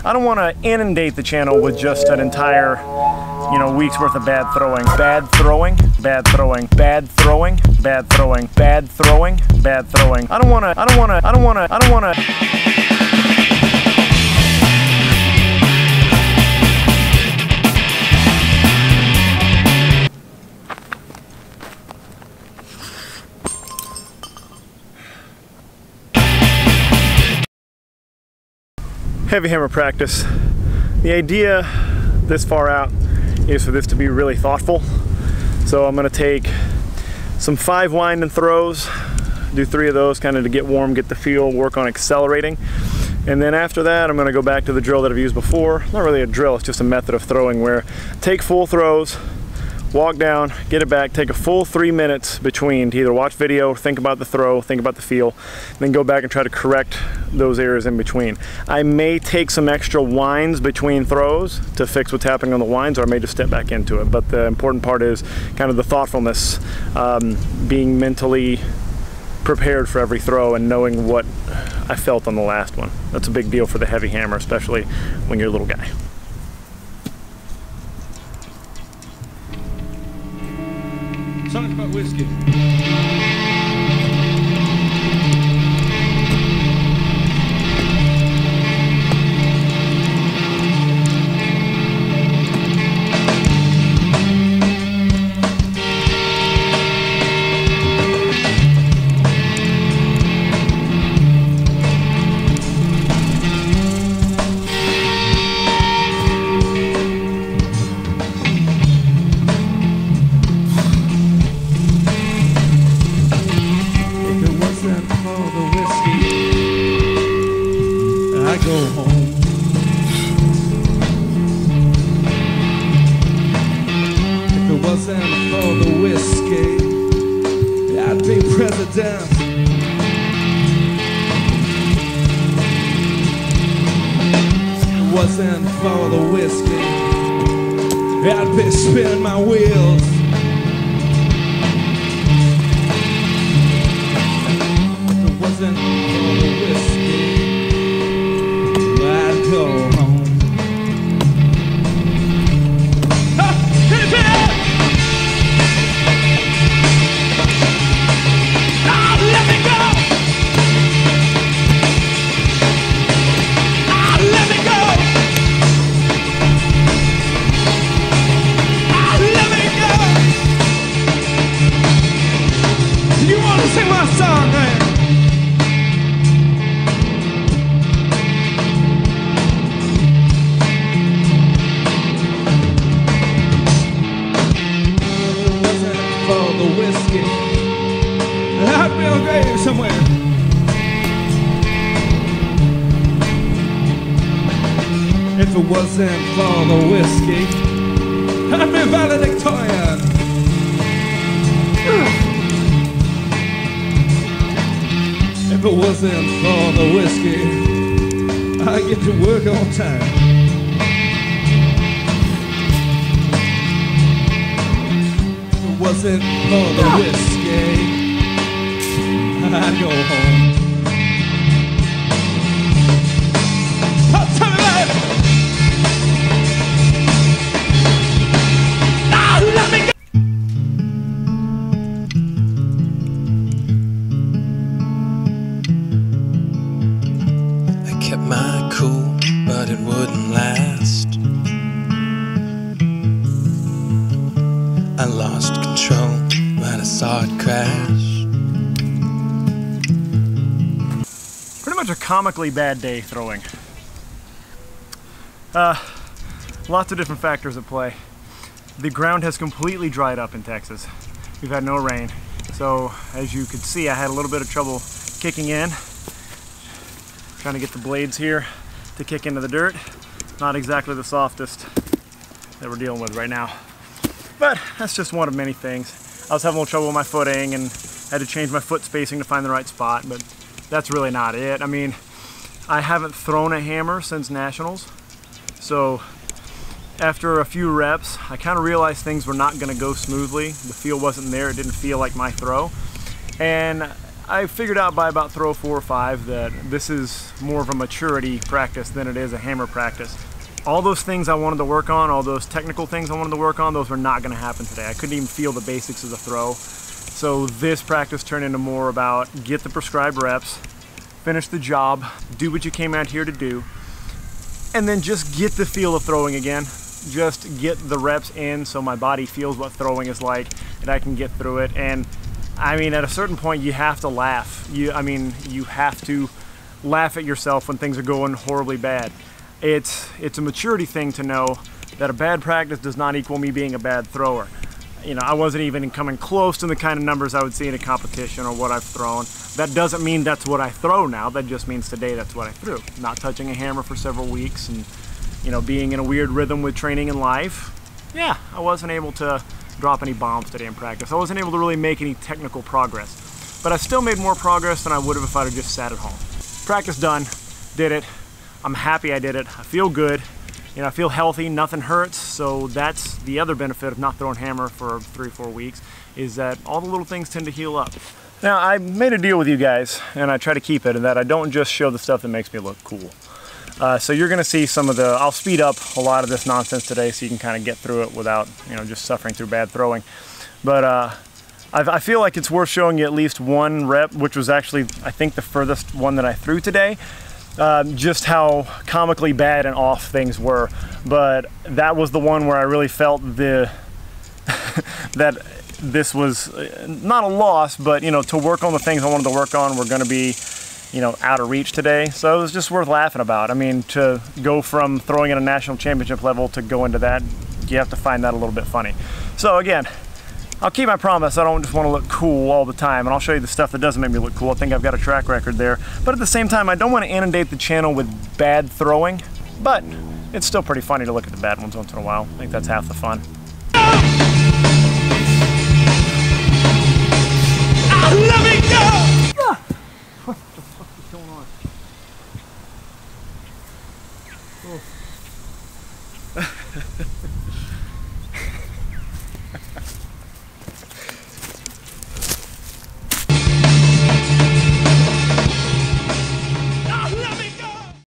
I don't want to inundate the channel with just an entire, you know, week's worth of bad throwing. Bad throwing, bad throwing, bad throwing, bad throwing, bad throwing, bad throwing. I don't want to. Heavy hammer practice. The idea this far out is for this to be really thoughtful. So I'm gonna take some 5 wind and throws, do 3 of those kind of to get warm, get the feel, work on accelerating. And then after that, I'm gonna go back to the drill that I've used before. Not really a drill, it's just a method of throwing where take full throws, walk down, get it back, take a full 3 minutes between to either watch video, think about the throw, think about the feel, then go back and try to correct those errors in between. I may take some extra winds between throws to fix what's happening on the winds, or I may just step back into it. But the important part is kind of the thoughtfulness, being mentally prepared for every throw and knowing what I felt on the last one. That's a big deal for the heavy hammer, especially when you're a little guy. Something about whiskey. Go home. If it wasn't for the whiskey, I'd be president. If it wasn't for the whiskey, I'd be spinning my wheels. If it wasn't for the whiskey, I'd go home. Hit it! Oh, let me go! Oh, let me go! Oh, let me go! You want to sing my song, man? The whiskey, I'd be on a grave somewhere. If it wasn't for the whiskey, I'd be valedictorian. If it wasn't for the whiskey, I'd get to work on time. Wasn't for the whiskey, I'd go home. Oh, tell me that! Oh, let me go! I kept my cool, but it wouldn't last. I lost control when I saw it crash. Pretty much a comically bad day throwing. Lots of different factors at play. The ground has completely dried up in Texas. We've had no rain. So as you could see, I had a little bit of trouble kicking in. Trying to get the blades here to kick into the dirt. Not exactly the softest that we're dealing with right now. But that's just one of many things. I was having a little trouble with my footing and had to change my foot spacing to find the right spot, but that's really not it. I mean, I haven't thrown a hammer since Nationals, so after a few reps, I kind of realized things were not going to go smoothly. The feel wasn't there. It didn't feel like my throw. And I figured out by about throw 4 or 5 that this is more of a maturity practice than it is a hammer practice. All those things I wanted to work on, all those technical things I wanted to work on, those were not going to happen today. I couldn't even feel the basics of the throw. So this practice turned into more about get the prescribed reps, finish the job, do what you came out here to do, and then just get the feel of throwing again. Just get the reps in so my body feels what throwing is like and I can get through it. And I mean, at a certain point you have to laugh. You have to laugh at yourself when things are going horribly bad. It's a maturity thing to know that a bad practice does not equal me being a bad thrower. You know, I wasn't even coming close to the kind of numbers I would see in a competition or what I've thrown. That doesn't mean that's what I throw now. That just means today that's what I threw. Not touching a hammer for several weeks and, you know, being in a weird rhythm with training and life. Yeah, I wasn't able to drop any bombs today in practice. I wasn't able to really make any technical progress. But I still made more progress than I would have if I'd have just sat at home. Practice done, did it. I'm happy I did it. I feel good. You know, I feel healthy, nothing hurts, so that's the other benefit of not throwing hammer for 3 or 4 weeks, is that all the little things tend to heal up. Now, I made a deal with you guys, and I try to keep it, in that I don't just show the stuff that makes me look cool. So you're gonna see some of the, I'll speed up a lot of this nonsense today so you can kind of get through it without, you know, just suffering through bad throwing. But I feel like it's worth showing you at least one rep, which was actually, I think, the furthest one that I threw today. Just how comically bad and off things were, but that was the one where I really felt that this was not a loss, but you know, to work on the things I wanted to work on were going to be, you know, out of reach today. So it was just worth laughing about. I mean, to go from throwing at a national championship level to go into that, you have to find that a little bit funny. So again, I'll keep my promise. I don't just want to look cool all the time, and I'll show you the stuff that doesn't make me look cool. I think I've got a track record there. But at the same time, I don't want to inundate the channel with bad throwing, but it's still pretty funny to look at the bad ones once in a while. I think that's half the fun. Let me go! What the fuck is going on? Oh.